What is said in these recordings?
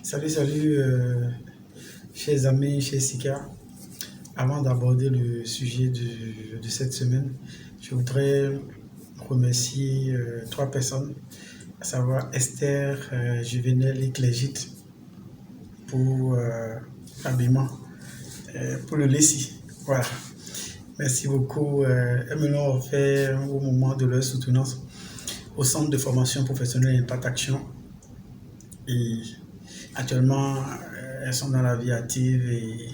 Salut, chers amis, chers Sika. Avant d'aborder le sujet de cette semaine, je voudrais remercier trois personnes, à savoir Esther, Juvenel et Clégite, pour l'habillement, pour le Lessie. Voilà. Merci beaucoup. Elles me l'ont offert au moment de leur soutenance au Centre de formation professionnelle Impact Action. Et actuellement, elles sont dans la vie active et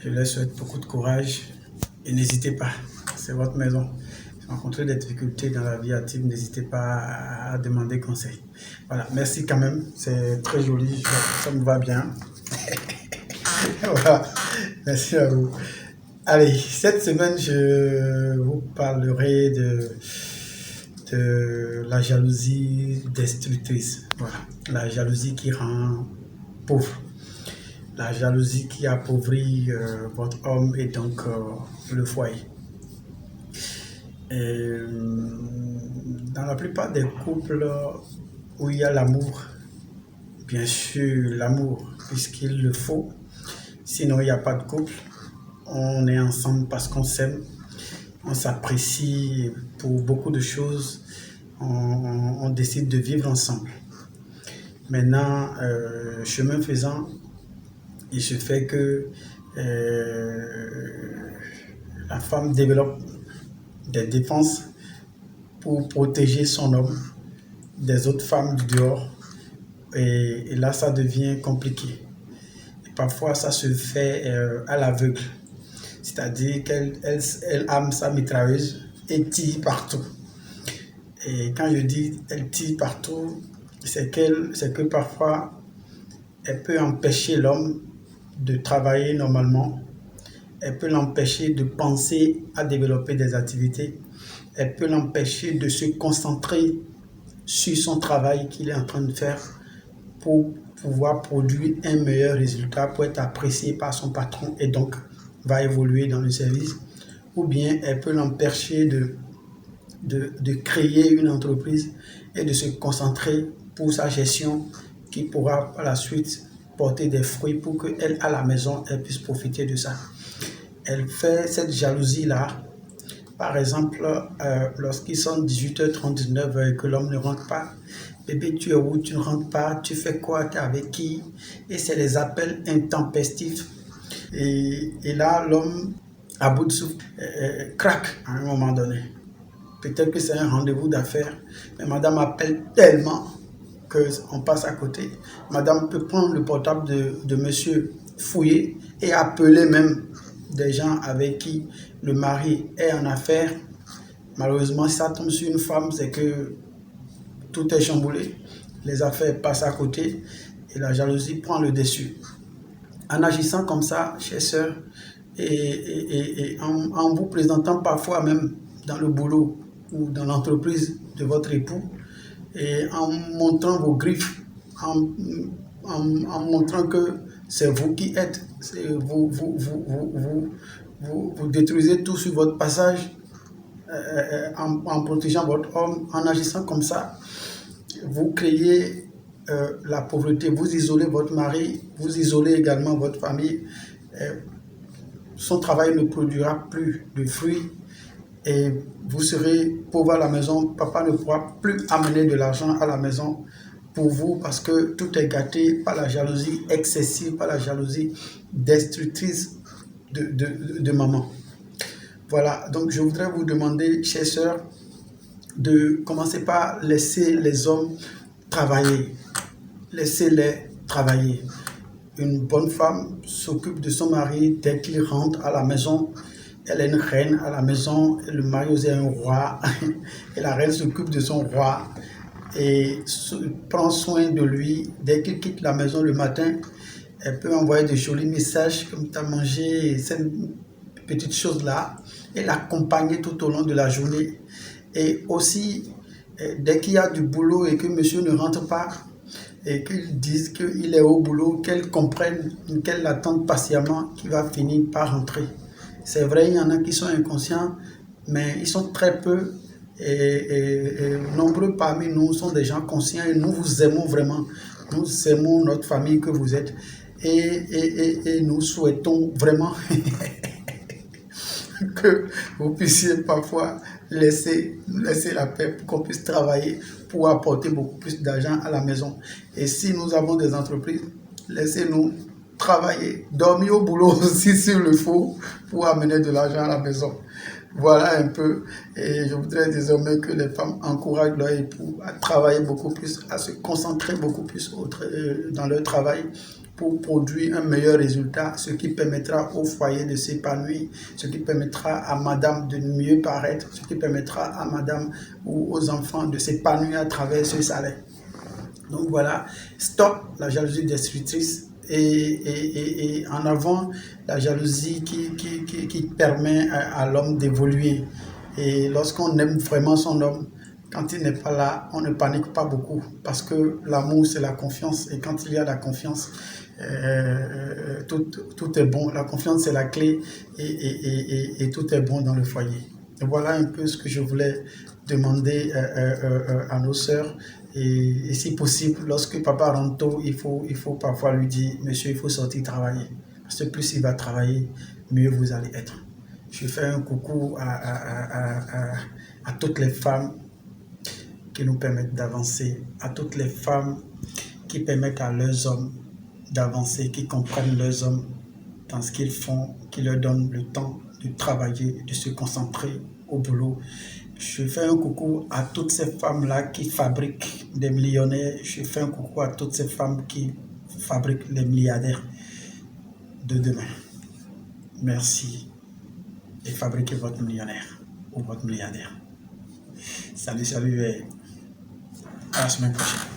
je leur souhaite beaucoup de courage. Et n'hésitez pas, c'est votre maison. Si vous rencontrez des difficultés dans la vie active, n'hésitez pas à demander conseil. Voilà, merci quand même, c'est très joli, ça me va bien. Voilà, merci à vous. Allez, cette semaine, je vous parlerai de la jalousie destructrice. Voilà, la jalousie qui rend pauvre. La jalousie qui appauvrit votre homme et donc le foyer. Et, dans la plupart des couples où il y a l'amour, bien sûr l'amour, puisqu'il le faut, sinon il n'y a pas de couple. On est ensemble parce qu'on s'aime, on s'apprécie pour beaucoup de choses, on décide de vivre ensemble. Maintenant, chemin faisant, il se fait que la femme développe des défenses pour protéger son homme des autres femmes du dehors. Et là, ça devient compliqué. Et parfois, ça se fait à l'aveugle. C'est-à-dire qu'elle arme sa mitrailleuse et tire partout. Et quand je dis elle tire partout, c'est que parfois, elle peut empêcher l'homme de travailler normalement. Elle peut l'empêcher de penser à développer des activités. Elle peut l'empêcher de se concentrer sur son travail qu'il est en train de faire pour pouvoir produire un meilleur résultat, pour être apprécié par son patron et donc va évoluer dans le service. Ou bien elle peut l'empêcher de créer une entreprise et de se concentrer pour sa gestion qui pourra par la suite porter des fruits pour qu'elle, à la maison, elle puisse profiter de ça. Elle fait cette jalousie-là, par exemple, lorsqu'ils sont 18h30, 19h et que l'homme ne rentre pas. Bébé, tu es où? Tu ne rentres pas? Tu fais quoi? Tu es avec qui? Et c'est les appels intempestifs. Et là, l'homme, à bout de souffle, craque à un moment donné. Peut-être que c'est un rendez-vous d'affaires, mais madame appelle tellement qu'on passe à côté. Madame peut prendre le portable de monsieur, fouiller et appeler même des gens avec qui le mari est en affaires. Malheureusement, si ça tombe sur une femme, c'est que tout est chamboulé. Les affaires passent à côté et la jalousie prend le dessus. En agissant comme ça, chers sœurs, et en vous présentant parfois même dans le boulot ou dans l'entreprise de votre époux, et en montrant vos griffes, en montrant que c'est vous qui êtes, vous détruisez tout sur votre passage, en protégeant votre homme, en agissant comme ça, vous créez la pauvreté, vous isolez votre mari, vous isolez également votre famille, son travail ne produira plus de fruits et vous serez pauvre à la maison, papa ne pourra plus amener de l'argent à la maison pour vous parce que tout est gâté par la jalousie excessive, par la jalousie destructrice de maman. Voilà, donc je voudrais vous demander, chers sœurs, de commencer par laisser les hommes travailler. Laissez-les travailler. Une bonne femme s'occupe de son mari dès qu'il rentre à la maison. Elle est une reine à la maison, le mari aussi est un roi. Et la reine s'occupe de son roi et prend soin de lui. Dès qu'il quitte la maison le matin, elle peut envoyer de jolis messages comme tu as mangé, cette petite chose-là, et l'accompagner tout au long de la journée. Et aussi, dès qu'il y a du boulot et que monsieur ne rentre pas, et qu'ils disent qu'il est au boulot, qu'elle comprenne, qu'elle l'attende patiemment, qu'il va finir par rentrer. C'est vrai, il y en a qui sont inconscients, mais ils sont très peu et nombreux parmi nous sont des gens conscients et nous vous aimons vraiment. Nous aimons notre famille que vous êtes et nous souhaitons vraiment que vous puissiez parfois laisser la paix pour qu'on puisse travailler pour apporter beaucoup plus d'argent à la maison. Et si nous avons des entreprises, laissez-nous travailler, dormir au boulot aussi s'il le faut pour amener de l'argent à la maison. Voilà un peu, et je voudrais désormais que les femmes encouragent leurs époux à travailler beaucoup plus, à se concentrer beaucoup plus dans leur travail pour produire un meilleur résultat, ce qui permettra au foyer de s'épanouir, ce qui permettra à madame de mieux paraître, ce qui permettra à madame ou aux enfants de s'épanouir à travers ce salaire. Donc voilà, stop la jalousie destructrice et en avant la jalousie qui permet à l'homme d'évoluer. Et lorsqu'on aime vraiment son homme, quand il n'est pas là, on ne panique pas beaucoup parce que l'amour, c'est la confiance. Et quand il y a la confiance, tout est bon. La confiance, c'est la clé et tout est bon dans le foyer. Et voilà un peu ce que je voulais demander à nos sœurs. Et si possible, lorsque papa rentre tôt, il faut parfois lui dire, monsieur, il faut sortir travailler. Parce que plus il va travailler, mieux vous allez être. Je fais un coucou à toutes les femmes qui nous permettent d'avancer, à toutes les femmes qui permettent à leurs hommes d'avancer, qui comprennent leurs hommes dans ce qu'ils font, qui leur donnent le temps de travailler, de se concentrer au boulot. Je fais un coucou à toutes ces femmes-là qui fabriquent des millionnaires. Je fais un coucou à toutes ces femmes qui fabriquent les milliardaires de demain. Merci et fabriquez votre millionnaire ou votre milliardaire. Salut, salut et à la semaine prochaine.